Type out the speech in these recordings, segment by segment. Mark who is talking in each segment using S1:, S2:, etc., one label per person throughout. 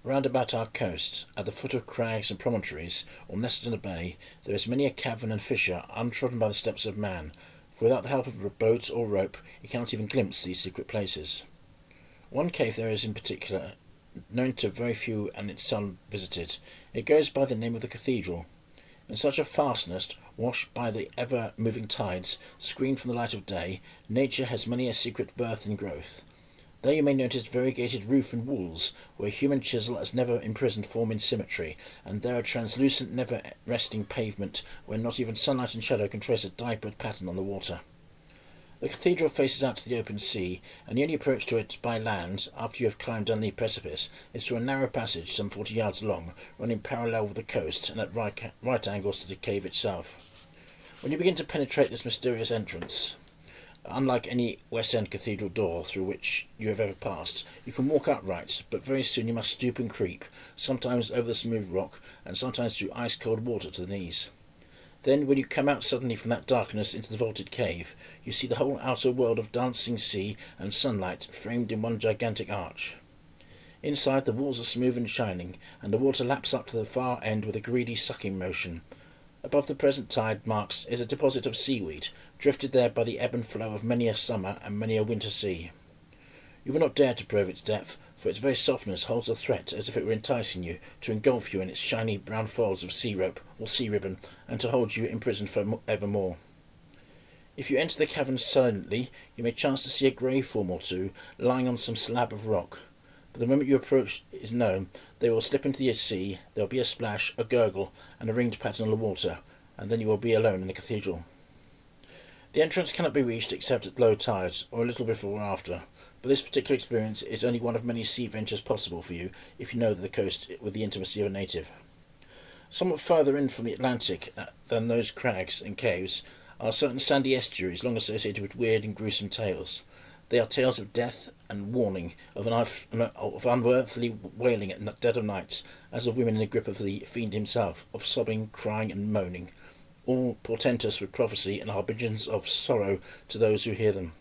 S1: Round about our coast, at the foot of crags and promontories, or nested in a bay, there is many a cavern and fissure untrodden by the steps of man, for without the help of a boat or rope he cannot even glimpse these secret places. One cave there is in particular, known to very few and it's seldom visited. It goes by the name of the Cathedral. In such a fastness, washed by the ever-moving tides, screened from the light of day, nature has many a secret birth and growth. There you may notice variegated roof and walls, where human chisel has never imprisoned form in symmetry, and there a translucent, never-resting pavement, where not even sunlight and shadow can trace a diapered pattern on the water. The cathedral faces out to the open sea, and the only approach to it by land, after you have climbed down the precipice, is through a narrow passage some 40 yards long, running parallel with the coast and at right angles to the cave itself. When you begin to penetrate this mysterious entrance, unlike any West End cathedral door through which you have ever passed, you can walk upright, but very soon you must stoop and creep, sometimes over the smooth rock, and sometimes through ice-cold water to the knees. Then, when you come out suddenly from that darkness into the vaulted cave, you see the whole outer world of dancing sea and sunlight framed in one gigantic arch. Inside, the walls are smooth and shining, and the water laps up to the far end with a greedy sucking motion. Above the present tide marks is a deposit of seaweed, drifted there by the ebb and flow of many a summer and many a winter sea. You will not dare to probe its depth, for its very softness holds a threat as if it were enticing you to engulf you in its shiny brown folds of sea rope or sea ribbon, and to hold you imprisoned for evermore. If you enter the cavern silently, you may chance to see a grey form or two lying on some slab of rock. But the moment your approach is known, they will slip into the sea, there will be a splash, a gurgle, and a ringed pattern on the water, and then you will be alone in the cathedral. The entrance cannot be reached except at low tides, or a little before or after, but this particular experience is only one of many sea ventures possible for you if you know the coast with the intimacy of a native. Somewhat further in from the Atlantic than those crags and caves are certain sandy estuaries long associated with weird and gruesome tales. They are tales of death and warning, of unearthly wailing at dead of night, as of women in the grip of the fiend himself, of sobbing, crying, and moaning, all portentous with prophecy and harbingers of sorrow to those who hear them.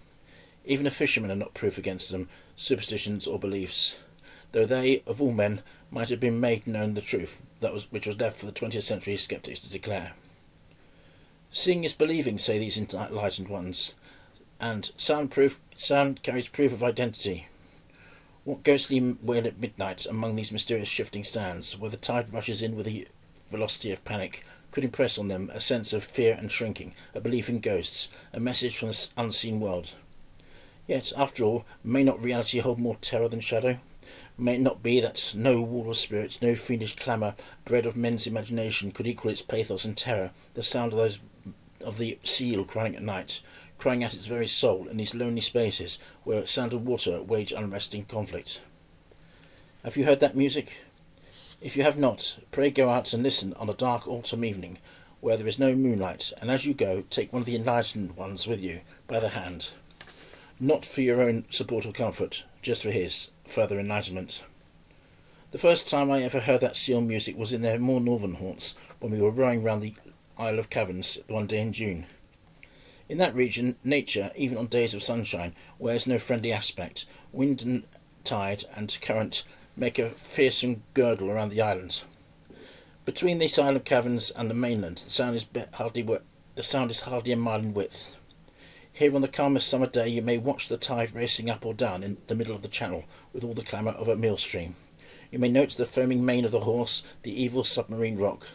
S1: Even a fisherman are not proof against them, superstitions or beliefs, though they, of all men, might have been made known the truth, which was left for the 20th century sceptics to declare. Seeing is believing, say these enlightened ones, and sound carries proof of identity. What ghostly wail at midnight among these mysterious shifting sands, where the tide rushes in with the velocity of panic, could impress on them a sense of fear and shrinking, a belief in ghosts, a message from the unseen world. Yet, after all, may not reality hold more terror than shadow? May it not be that no wall of spirits, no fiendish clamour bred of men's imagination could equal its pathos and terror, the sound of the seal crying at night, crying out its very soul in these lonely spaces where sound and water wage unresting conflict. Have you heard that music? If you have not, pray go out and listen on a dark autumn evening where there is no moonlight, and as you go, take one of the enlightened ones with you by the hand. Not for your own support or comfort, just for his further enlightenment. The first time I ever heard that seal music was in their more northern haunts, when we were rowing round the Isle of Caverns one day in June. In that region, nature, even on days of sunshine, wears no friendly aspect. Wind and tide and current make a fearsome girdle around the islands. Between this Isle of Caverns and the mainland, the sound is hardly a mile in width. Here on the calmest summer day you may watch the tide racing up or down in the middle of the channel with all the clamour of a millstream. You may note the foaming mane of the horse, the evil submarine rock.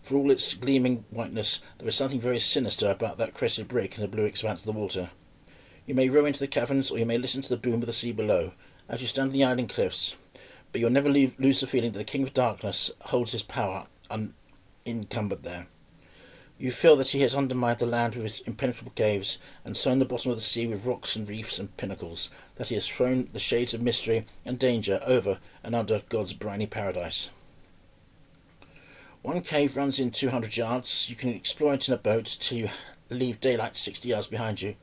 S1: For all its gleaming whiteness, there is something very sinister about that crested break in the blue expanse of the water. You may row into the caverns, or you may listen to the boom of the sea below, as you stand on the island cliffs, but you'll never lose the feeling that the King of Darkness holds his power unencumbered there. You feel that he has undermined the land with his impenetrable caves, and sown the bottom of the sea with rocks and reefs and pinnacles, that he has thrown the shades of mystery and danger over and under God's briny paradise. One cave runs in 200 yards. You can explore it in a boat till you leave daylight 60 yards behind you.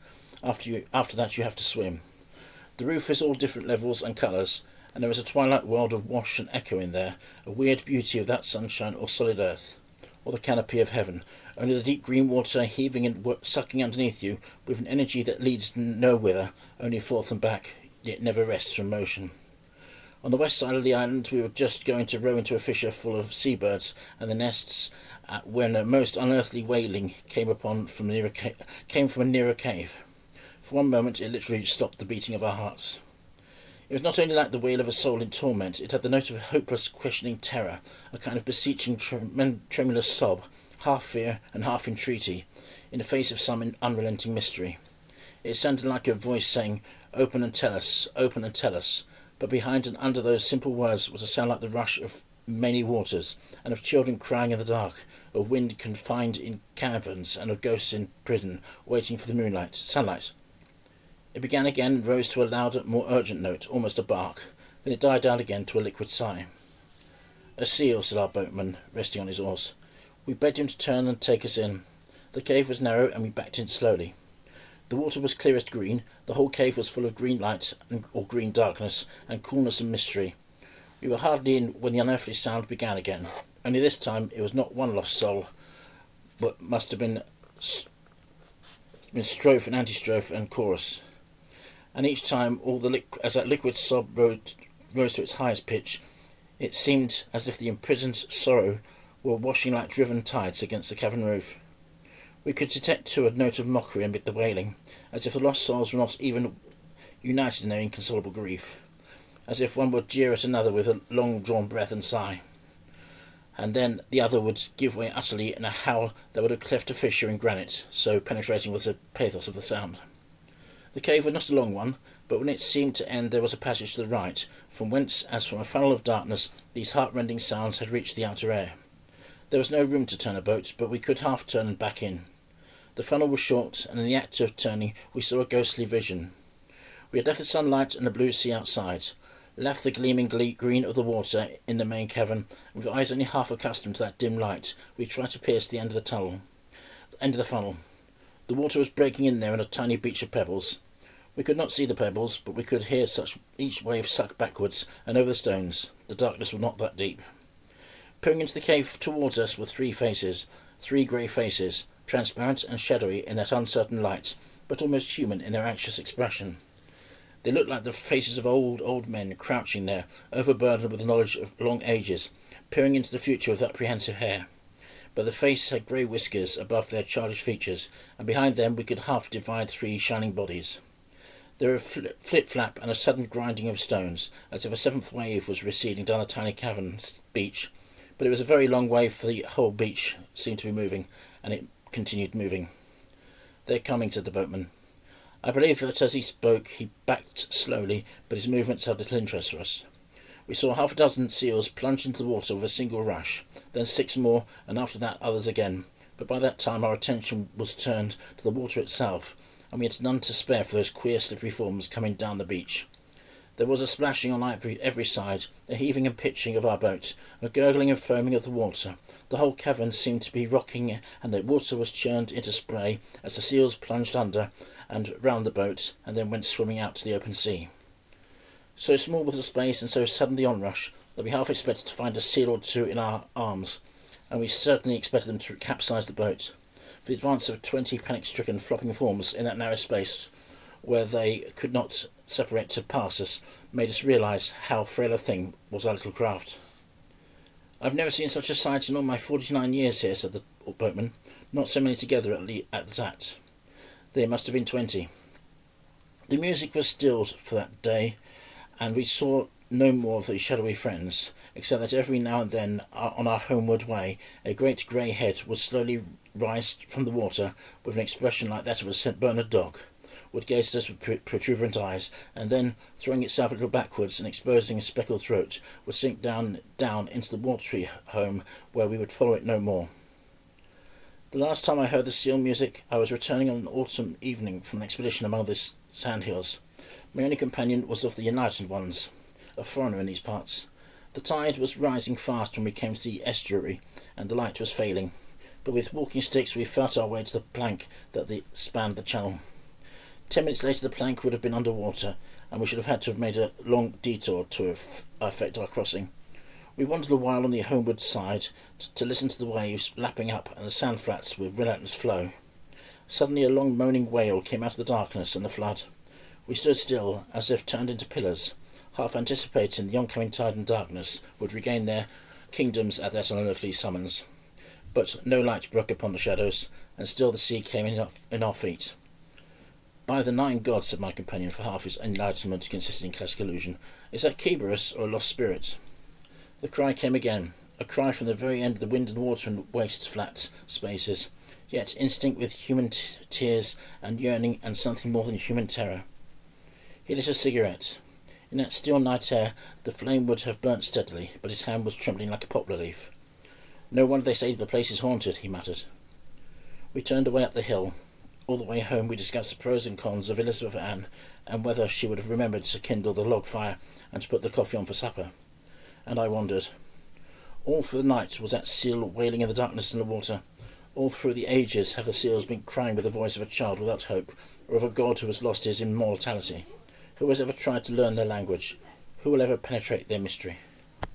S1: After that you have to swim. The roof is all different levels and colours, and there is a twilight world of wash and echo in there, a weird beauty of that sunshine or solid earth, or the canopy of heaven, only the deep green water heaving and sucking underneath you with an energy that leads nowhither, only forth and back, yet never rests from motion. On the west side of the island, we were just going to row into a fissure full of seabirds and the nests when a most unearthly wailing came from a nearer cave. For one moment, it literally stopped the beating of our hearts. It was not only like the wail of a soul in torment, it had the note of hopeless, questioning terror, a kind of beseeching, tremulous sob, half fear and half entreaty, in the face of some unrelenting mystery. It sounded like a voice saying, "Open and tell us, open and tell us," but behind and under those simple words was a sound like the rush of many waters, and of children crying in the dark, of wind confined in caverns, and of ghosts in prison, waiting for the sunlight. It began again and rose to a louder, more urgent note, almost a bark. Then it died down again to a liquid sigh. "A seal," said our boatman, resting on his oars. We begged him to turn and take us in. The cave was narrow, and we backed in slowly. The water was clearest green. The whole cave was full of green light or green darkness, and coolness and mystery. We were hardly in when the unearthly sound began again. Only this time it was not one lost soul, but must have been strophe and antistrophe and chorus. And each time, as that liquid sob rose to its highest pitch, it seemed as if the imprisoned sorrow were washing like driven tides against the cavern roof. We could detect, too, a note of mockery amid the wailing, as if the lost souls were not even united in their inconsolable grief, as if one would jeer at another with a long-drawn breath and sigh, and then the other would give way utterly in a howl that would have cleft a fissure in granite, so penetrating was the pathos of the sound. The cave was not a long one, but when it seemed to end there was a passage to the right, from whence, as from a funnel of darkness, these heart-rending sounds had reached the outer air. There was no room to turn a boat, but we could half turn and back in. The funnel was short, and in the act of turning we saw a ghostly vision. We had left the sunlight and the blue sea outside, left the gleaming green of the water in the main cavern, and with eyes only half accustomed to that dim light, we tried to pierce the end of the funnel. The water was breaking in there on a tiny beach of pebbles. We could not see the pebbles, but we could hear each wave suck backwards and over the stones. The darkness was not that deep. Peering into the cave towards us were three grey faces, transparent and shadowy in that uncertain light, but almost human in their anxious expression. They looked like the faces of old men crouching there, overburdened with the knowledge of long ages, peering into the future with apprehensive hair. But the face had grey whiskers above their childish features, and behind them we could half divide three shining bodies. There was a flip-flap and a sudden grinding of stones, as if a seventh wave was receding down a tiny cavern beach, but it was a very long wave, for the whole beach seemed to be moving, and it continued moving. "They're coming," said the boatman. I believe that as he spoke he backed slowly, but his movements had little interest for us. We saw half a dozen seals plunge into the water with a single rush, then 6 more, and after that others again, but by that time our attention was turned to the water itself, and we had none to spare for those queer slippery forms coming down the beach. There was a splashing on every side, a heaving and pitching of our boat, a gurgling and foaming of the water. The whole cavern seemed to be rocking, and the water was churned into spray as the seals plunged under and round the boat, and then went swimming out to the open sea. So small was the space, and so sudden the onrush, that we half expected to find a seal or two in our arms, and we certainly expected them to capsize the boat. For the advance of 20 panic-stricken flopping forms in that narrow space, where they could not separate to pass us, made us realise how frail a thing was our little craft. "I've never seen such a sight in all my 49 years here," said the boatman. "Not so many together at that. There must have been 20. The music was stilled for that day, and we saw no more of the shadowy friends, except that every now and then on our homeward way a great grey head would slowly rise from the water with an expression like that of a St. Bernard dog, would gaze at us with protuberant eyes, and then, throwing itself a little backwards and exposing a speckled throat, would sink down into the watery home where we would follow it no more. The last time I heard the seal music I was returning on an autumn evening from an expedition among the sandhills. My only companion was of the United Ones, a foreigner in these parts. The tide was rising fast when we came to the estuary, and the light was failing, but with walking sticks we felt our way to the plank that spanned the channel. 10 minutes later the plank would have been under water, and we should have had to have made a long detour to effect our crossing. We wandered a while on the homeward side to listen to the waves lapping up and the sand flats with relentless flow. Suddenly a long moaning wail came out of the darkness and the flood. We stood still, as if turned into pillars. half anticipating the oncoming tide and darkness would regain their kingdoms at that unearthly summons. But no light broke upon the shadows, and still the sea came in our feet. "By the 9 gods," said my companion, for half his enlightenment consisted in classic illusion, "is that Kerberos or a lost spirit?" The cry came again, a cry from the very end of the wind and water and waste flat spaces, yet instinct with human tears and yearning and something more than human terror. He lit a cigarette. In that still night air the flame would have burnt steadily, but his hand was trembling like a poplar leaf. "No wonder they say the place is haunted," he muttered. We turned away up the hill. All the way home we discussed the pros and cons of Elizabeth Ann, and whether she would have remembered to kindle the log fire and to put the coffee on for supper. And I wondered. All through the night was that seal wailing in the darkness and the water. All through the ages have the seals been crying with the voice of a child without hope, or of a god who has lost his immortality. Who has ever tried to learn their language? Who will ever penetrate their mystery?